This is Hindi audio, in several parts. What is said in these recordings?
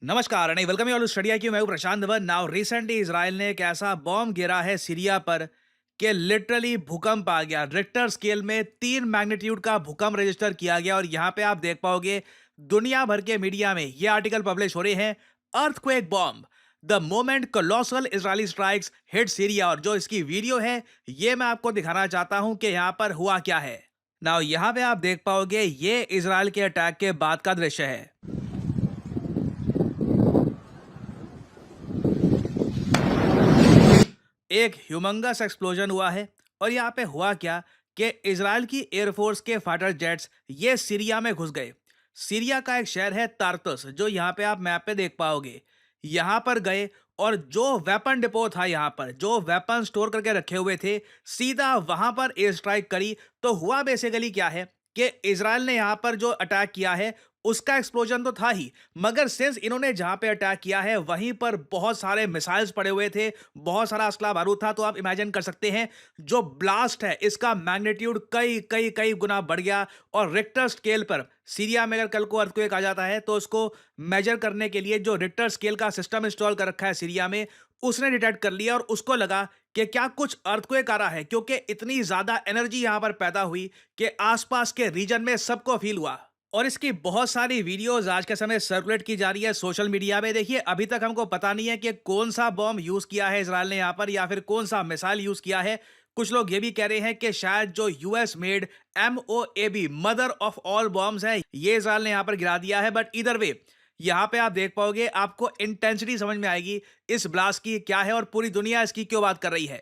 नमस्कार and welcome you all to Study I. मैं हूं Prashant Dhawan. Now recently Israel ने एक ऐसा बॉम्ब गिरा है सीरिया पर कि लिटरली भूकंप आ गया। रिक्टर स्केल में 3 मैग्नीट्यूड का भूकंप रजिस्टर किया गया और यहां पे आप देख पाओगे दुनिया भर के मीडिया में ये आर्टिकल पब्लिश हो रहे हैं। Earthquake bomb, the moment colossal Israeli strikes hit Syria. और जो इसकी वीडियो है ये मैं आपको दिखाना चाहता हूं कि यहां पर हुआ क्या है। नाउ यहां पे आप देख पाओगे ये इजराइल के अटैक के बाद का दृश्य है। एक ह्यूमंगस एक्सप्लोजन हुआ है और यहाँ पे हुआ क्या कि इजराइल की एयरफोर्स के फाइटर जेट्स ये सीरिया में घुस गए। सीरिया का एक शहर है तार्तुस जो यहाँ पे आप मैप पे देख पाओगे। यहाँ पर गए और जो वेपन डिपो था, यहाँ पर जो वेपन स्टोर करके रखे हुए थे, सीधा वहां पर एयर स्ट्राइक करी। तो हुआ बेसिकली क्या है कि इजराइल ने यहाँ पर जो अटैक किया है उसका एक्सप्लोजन तो था ही, मगर सिंस इन्होंने जहां पे अटैक किया है वहीं पर बहुत सारे मिसाइल्स पड़े हुए थे, बहुत सारा असला बारूद था। तो आप इमेजिन कर सकते हैं जो ब्लास्ट है इसका मैग्नीट्यूड कई कई कई गुना बढ़ गया। और रिक्टर स्केल पर सीरिया में अगर कल को अर्थक्वेक आ जाता है तो उसको मेजर करने के लिए जो रिक्टर स्केल का सिस्टम इंस्टॉल कर रखा है सीरिया में, उसने डिटेक्ट कर लिया और उसको लगा कि क्या कुछ अर्थक्वेक आ रहा है, क्योंकि इतनी ज्यादा एनर्जी यहां पर पैदा हुई कि आसपास के रीजन में सबको फील हुआ। और इसकी बहुत सारी वीडियोस आज के समय सर्कुलेट की जा रही है सोशल मीडिया में। देखिए अभी तक हमको पता नहीं है कि कौन सा बॉम्ब यूज किया है इसराइल ने यहाँ पर या फिर कौन सा मिसाइल यूज किया है। कुछ लोग ये भी कह रहे हैं कि शायद जो US made MOAB mother of all bombs है ये इसराइल ने यहाँ पर गिरा दिया है। बट इधर वे यहाँ पे आप देख पाओगे, आपको इंटेंसिटी समझ में आएगी इस ब्लास्ट की क्या है और पूरी दुनिया इसकी क्यों बात कर रही है।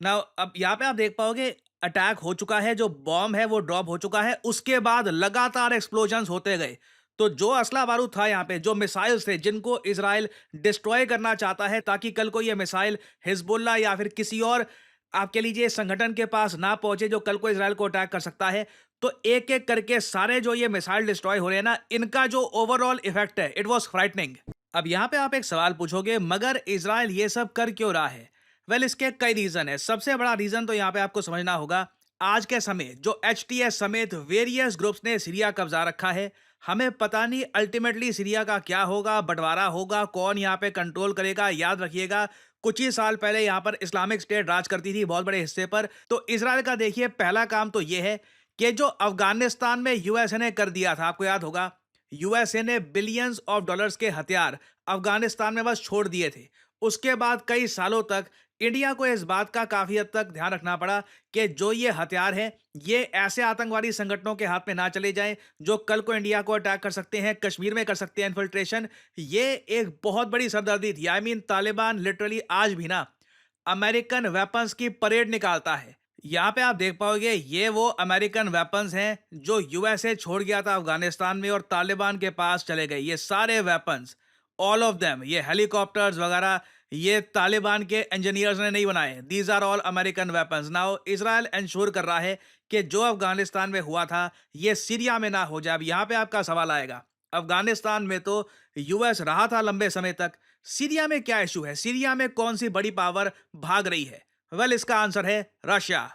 नाउ अब यहाँ पे आप देख पाओगे अटैक हो चुका है, जो बॉम्ब है वो ड्रॉप हो चुका है, उसके बाद लगातार एक्सप्लोजन्स होते गए। तो जो असला बारूद था यहाँ पे, जो मिसाइल्स थे जिनको इसराइल डिस्ट्रॉय करना चाहता है ताकि कल को ये मिसाइल हिजबुल्ला या फिर किसी और आप कह लीजिए संगठन के पास ना पहुंचे जो कल को इसराइल को अटैक कर सकता है। तो एक एक करके सारे जो ये मिसाइल डिस्ट्रॉय हो रहे हैं ना, इनका जो ओवरऑल इफेक्ट है इट वॉज फ्राइटनिंग। अब यहाँ पे आप एक सवाल पूछोगे मगर इसराइल ये सब कर क्यों रहा है। वेल इसके कई रीजन है। सबसे बड़ा रीजन तो यहाँ पे आपको समझना होगा, आज के समय जो HTS समेत वेरियस ग्रुप्स ने सीरिया कब्जा रखा है। हमें पता नहीं अल्टीमेटली सीरिया का क्या होगा, बंटवारा होगा, कौन यहाँ पे कंट्रोल करेगा। याद रखिएगा कुछ ही साल पहले यहाँ पर इस्लामिक स्टेट राज करती थी बहुत बड़े हिस्से पर। तो इसराइल का देखिए पहला काम तो ये है कि जो अफगानिस्तान में यूएसए ने कर दिया था, आपको याद होगा यूएसए ने बिलियंस ऑफ डॉलर्स के हथियार अफगानिस्तान में बस छोड़ दिए थे। उसके बाद कई सालों तक इंडिया को इस बात का काफी हद तक ध्यान रखना पड़ा कि जो ये हथियार हैं ये ऐसे आतंकवादी संगठनों के हाथ में ना चले जाएं जो कल को इंडिया को अटैक कर सकते हैं, कश्मीर में कर सकते हैं इन्फिल्ट्रेशन। ये एक बहुत बड़ी सरदर्दी थी। आई मीन तालिबान लिटरली आज भी ना अमेरिकन वेपन्स की परेड निकालता है। यहाँ पे आप देख पाओगे ये वो अमेरिकन वेपन्स हैं जो यूएसए छोड़ गया था अफगानिस्तान में और तालिबान के पास चले गए। ये सारे वेपन्स, ऑल ऑफ देम, ये हेलीकॉप्टर्स वगैरह, ये तालिबान के इंजीनियर्स ने नहीं बनाए। These are all American weapons. Now Israel ensure कर रहा है कि जो अफगानिस्तान में हुआ था ये सीरिया में ना हो जाए। अब यहाँ पे आपका सवाल आएगा, अफगानिस्तान में तो यूएस रहा था लंबे समय तक, सीरिया में क्या इशू है, सीरिया में कौन सी बड़ी पावर भाग रही है। वेल इसका आंसर है रशिया।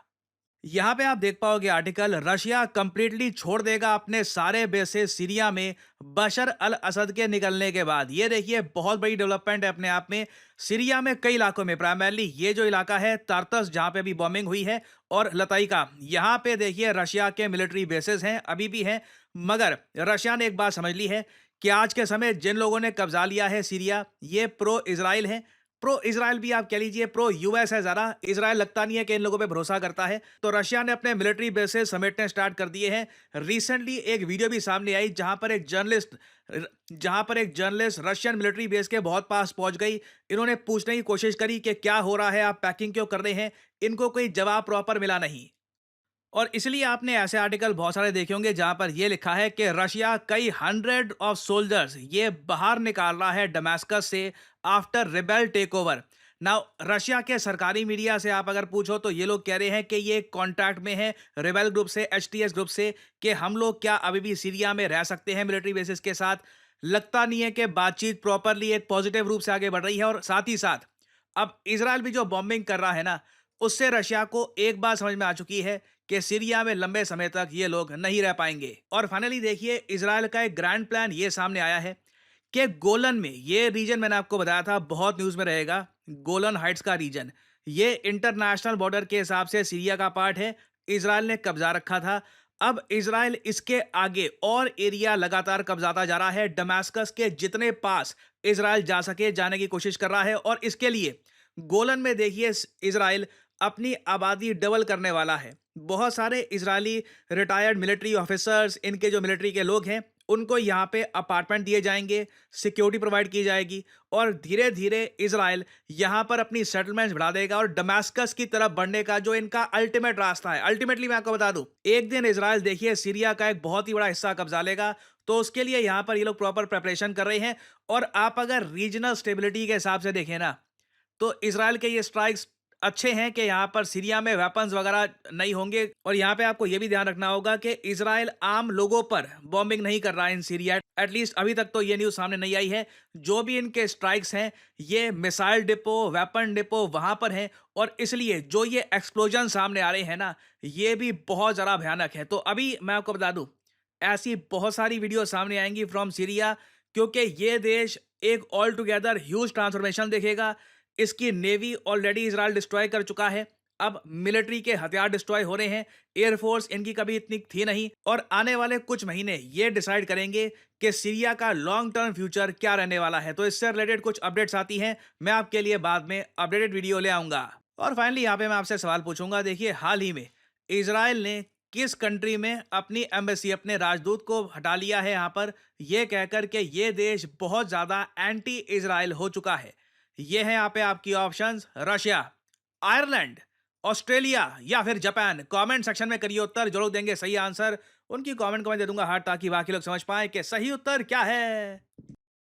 यहाँ पे आप देख पाओगे आर्टिकल, रशिया कंप्लीटली छोड़ देगा अपने सारे बेसेस सीरिया में बशर अल असद के निकलने के बाद। ये देखिए बहुत बड़ी डेवलपमेंट है अपने आप में। सीरिया में कई इलाकों में, प्राइमरली ये जो इलाका है तार्तस जहाँ पे अभी बॉम्बिंग हुई है और लताइका, यहाँ पे देखिए रशिया के मिलिट्री बेसेस हैं, अभी भी हैं। मगर रशिया ने एक बात समझ ली है कि आज के समय जिन लोगों ने कब्जा लिया है सीरिया, ये प्रो इसराइल है। प्रो इसराइल भी आप कह लीजिए, प्रो यूएस है। ज़रा इसराइल लगता नहीं है कि इन लोगों पे भरोसा करता है। तो रशिया ने अपने मिलिट्री बेसेस समेटने स्टार्ट कर दिए हैं। रिसेंटली एक वीडियो भी सामने आई जहां पर एक जर्नलिस्ट रशियन मिलिट्री बेस के बहुत पास पहुंच गई। इन्होंने पूछने की कोशिश करी कि क्या हो रहा है, आप पैकिंग क्यों कर रहे हैं। इनको कोई जवाब प्रॉपर मिला नहीं। और इसलिए आपने ऐसे आर्टिकल बहुत सारे देखे होंगे जहां पर यह लिखा है कि रशिया कई हंड्रेड ऑफ सोल्जर्स ये बाहर निकाल रहा है डमास्कस से after rebel take over. Now Russia के सरकारी मीडिया से आप अगर पूछो तो ये लोग कह रहे हैं कि ये कॉन्टैक्ट में है रेबेल ग्रुप से, एचटीएस ग्रुप से, कि हम लोग क्या अभी भी सीरिया में रह सकते हैं मिलिट्री बेसिस के साथ। लगता नहीं है कि बातचीत प्रॉपरली एक पॉजिटिव रूप से आगे बढ़ रही है। और साथ ही साथ अब इजराइल भी जो बॉम्बिंग कर रहा है ना, उससे रशिया को एक बात समझ में आ चुकी है कि सीरिया में लंबे समय तक ये लोग नहीं रह पाएंगे। और फाइनली देखिए, इजराइल का एक ग्रैंड प्लान ये सामने आया है कि गोलन में, ये रीजन मैंने आपको बताया था बहुत न्यूज में रहेगा, गोलन हाइट्स का रीजन, ये इंटरनेशनल बॉर्डर के हिसाब से सीरिया का पार्ट है। इजराइल ने कब्जा रखा था। अब इजराइल इसके आगे और एरिया लगातार कब्जाता जा रहा है। दमास्कस के जितने पास इजराइल जा सके जाने की कोशिश कर रहा है। और इसके लिए गोलन में देखिए, इजराइल अपनी आबादी डबल करने वाला है। बहुत सारे इजरायली रिटायर्ड मिलिट्री ऑफिसर्स, इनके जो मिलिट्री के लोग हैं, उनको यहाँ पे अपार्टमेंट दिए जाएंगे, सिक्योरिटी प्रोवाइड की जाएगी और धीरे धीरे इजराइल यहाँ पर अपनी सेटलमेंट्स बढ़ा देगा। और दमास्कस की तरफ बढ़ने का जो इनका अल्टीमेट रास्ता है, अल्टीमेटली मैं आपको बता दूं, एक दिन इजराइल देखिए सीरिया का एक बहुत ही बड़ा हिस्सा कब्जा लेगा। तो उसके लिए यहाँ पर ये लोग प्रॉपर प्रिपरेशन कर रहे हैं। और आप अगर रीजनल स्टेबिलिटी के हिसाब से देखें ना, तो इजराइल के ये स्ट्राइक्स अच्छे हैं कि यहाँ पर सीरिया में वेपन्स वगैरह नहीं होंगे। और यहाँ पे आपको ये भी ध्यान रखना होगा कि इजराइल आम लोगों पर बॉम्बिंग नहीं कर रहा है इन सीरिया। एटलीस्ट अभी तक तो ये न्यूज़ सामने नहीं आई है। जो भी इनके स्ट्राइक्स हैं, ये मिसाइल डिपो, वेपन डिपो वहाँ पर हैं। और इसलिए जो ये एक्सप्लोजन सामने आ रहे हैं ना, ये भी बहुत ज़्यादा भयानक है। तो अभी मैं आपको बता दूँ, ऐसी बहुत सारी वीडियो सामने आएंगी फ्रॉम सीरिया, क्योंकि ये देश एक ऑल टुगेदर ह्यूज ट्रांसफॉर्मेशन देखेगा। इसकी नेवी ऑलरेडी इजराइल डिस्ट्रॉय कर चुका है। अब मिलिट्री के हथियार डिस्ट्रॉय हो रहे हैं। एयरफोर्स इनकी कभी इतनी थी नहीं। और आने वाले कुछ महीने ये डिसाइड करेंगे कि सीरिया का लॉन्ग टर्म फ्यूचर क्या रहने वाला है। तो इससे रिलेटेड कुछ अपडेट्स आती हैं, मैं आपके लिए बाद में अपडेटेड वीडियो ले आऊंगा। और फाइनली यहाँ पे मैं आपसे सवाल पूछूंगा, देखिए हाल ही में इजराइल ने किस कंट्री में अपनी एम्बेसी, अपने राजदूत को हटा लिया है यहाँ पर, यह कहकर के ये देश बहुत ज्यादा एंटी इजराइल हो चुका है। ये है यहाँ पे आपकी ऑप्शंस: रशिया, आयरलैंड, ऑस्ट्रेलिया या फिर जापान। कमेंट सेक्शन में करिए उत्तर, जो लोग देंगे सही आंसर उनकी कमेंट को मैं दे दूंगा हार्ट, ताकि बाकी लोग समझ पाए कि सही उत्तर क्या है।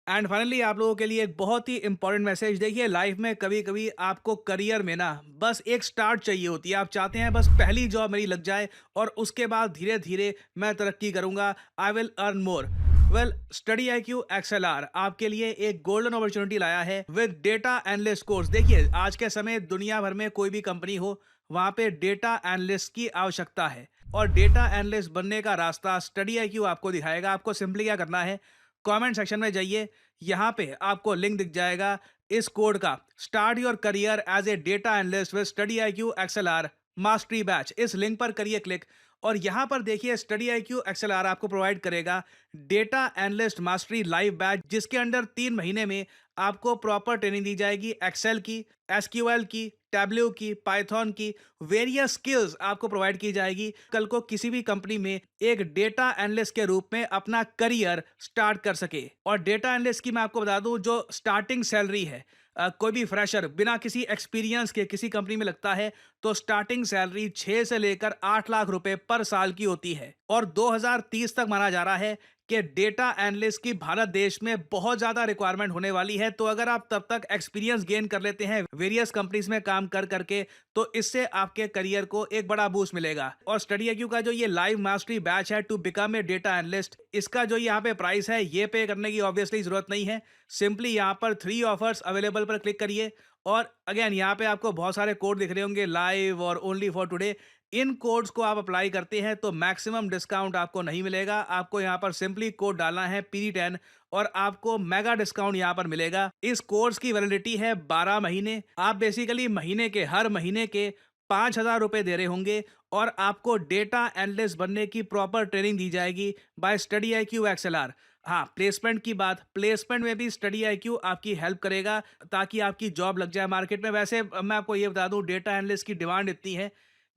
एंड फाइनली आप लोगों के लिए एक बहुत ही इंपॉर्टेंट मैसेज, देखिए लाइफ में कभी कभी आपको करियर में ना बस एक स्टार्ट चाहिए होती है। आप चाहते हैं बस पहली जॉब मेरी लग जाए और उसके बाद धीरे धीरे मैं तरक्की करूंगा, I will earn more. Well, study IQ XLR आपके लिए एक गोल्डन अपॉर्चुनिटी लाया है विद डेटा एनालिस्ट कोर्स। देखिए आज के समय दुनिया भर में कोई भी कंपनी हो, वहाँ पे डेटा एनालिस्ट की आवश्यकता है। और डेटा एनालिस्ट बनने का रास्ता स्टडी IQ आपको दिखाएगा। आपको सिंपली क्या करना है, कमेंट सेक्शन में जाइए, यहाँ पे आपको लिंक दिख जाएगा इस कोड का, start your career as a data analyst with study IQ XLR mastery batch. इस लिंक पर करिए क्लिक और यहाँ पर देखिए स्टडी IQ XLR आपको प्रोवाइड करेगा data analyst mastery live batch, जिसके अंदर 3 महीने में आपको प्रॉपर ट्रेनिंग दी जाएगी एक्सेल की, SQL की, टैब्ल्यू की, पाइथन की, वेरियस स्किल्स आपको प्रोवाइड की जाएगी। कल को किसी भी कंपनी में एक डेटा एनालिस्ट के रूप में अपना करियर स्टार्ट कर सके। और डेटा एनालिस्ट की मैं आपको बता दूं, जो स्टार्टिंग सैलरी है, कोई भी फ्रेशर बिना किसी एक्सपीरियंस के किसी कंपनी में लगता है तो स्टार्टिंग सैलरी 6 से लेकर 8 लाख रुपए पर साल की होती है। और 2030 तक माना जा रहा है कि डेटा एनालिस्ट की भारत देश में बहुत ज्यादा रिक्वायरमेंट होने वाली है। तो अगर आप तब तक एक्सपीरियंस गेन कर लेते हैं वेरियस कंपनीज में काम कर करके, तो इससे आपके करियर को एक बड़ा बूस्ट मिलेगा। और स्टडी IQ का जो ये लाइव मास्टरी बैच है to become a data analyst, इसका जो यहाँ पे प्राइस है, ये पे करने की ऑब्वियसली जरूरत नहीं है। सिंपली यहाँ पर 3 ऑफर्स अवेलेबल पर क्लिक करिए और अगेन यहाँ पे आपको बहुत सारे कोड दिख रहे होंगे, लाइव और only for today. In codes को आप अप्लाई करते हैं तो मैक्सिमम डिस्काउंट आपको नहीं मिलेगा। आपको यहाँ पर सिंपली कोड डालना है PD10 और आपको मेगा डिस्काउंट यहाँ पर मिलेगा। इस कोर्स की वैलिडिटी है 12 महीने। आप बेसिकली महीने के, हर महीने के 5,000 रुपए दे रहे होंगे और आपको डेटा एनालिस्ट बनने की प्रॉपर ट्रेनिंग दी जाएगी बाय स्टडी IQ XLR। हाँ, प्लेसमेंट की बात, प्लेसमेंट में भी स्टडी IQ आपकी हेल्प करेगा ताकि आपकी जॉब लग जाए मार्केट में। वैसे मैं आपको ये बता दूं, डेटा एनालिस्ट की डिमांड इतनी है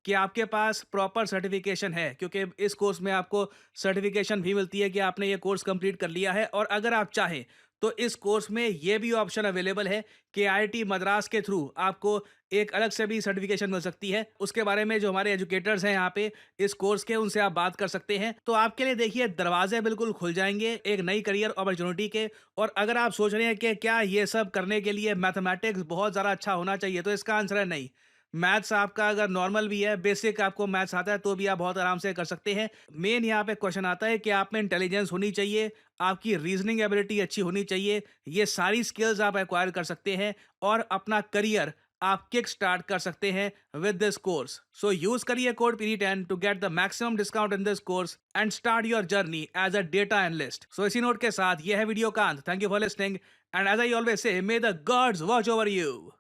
कि आपके पास प्रॉपर सर्टिफिकेशन है, क्योंकि इस कोर्स में आपको सर्टिफिकेशन भी मिलती है कि आपने ये कोर्स कंप्लीट कर लिया है। और अगर आप चाहें तो इस कोर्स में ये भी ऑप्शन अवेलेबल है कि आईआईटी मद्रास के थ्रू आपको एक अलग से भी सर्टिफिकेशन मिल सकती है। उसके बारे में जो हमारे एजुकेटर्स हैं यहाँ पे इस कोर्स के, उनसे आप बात कर सकते हैं। तो आपके लिए देखिए दरवाजे बिल्कुल खुल जाएंगे एक नई करियर अपॉर्चुनिटी के। और अगर आप सोच रहे हैं कि क्या ये सब करने के लिए मैथमेटिक्स बहुत ज़्यादा अच्छा होना चाहिए, तो इसका आंसर है नहीं। मैथ्स आपका अगर नॉर्मल भी है, बेसिक आपको मैथ्स आता है, तो भी आप बहुत आराम से कर सकते हैं। मेन यहाँ पे क्वेश्चन आता है कि आप में इंटेलिजेंस होनी चाहिए, आपकी रीजनिंग एबिलिटी अच्छी होनी चाहिए। ये सारी स्किल्स आप एक्वायर कर सकते हैं और अपना करियर आप किक स्टार्ट कर सकते हैं with this course. So use करिए code PD10 to get the maximum discount in this course and start your journey as a data analyst. So इसी नोट के साथ यह है वीडियो का अंत। Thank you for listening and as I always say, may the gods watch over you.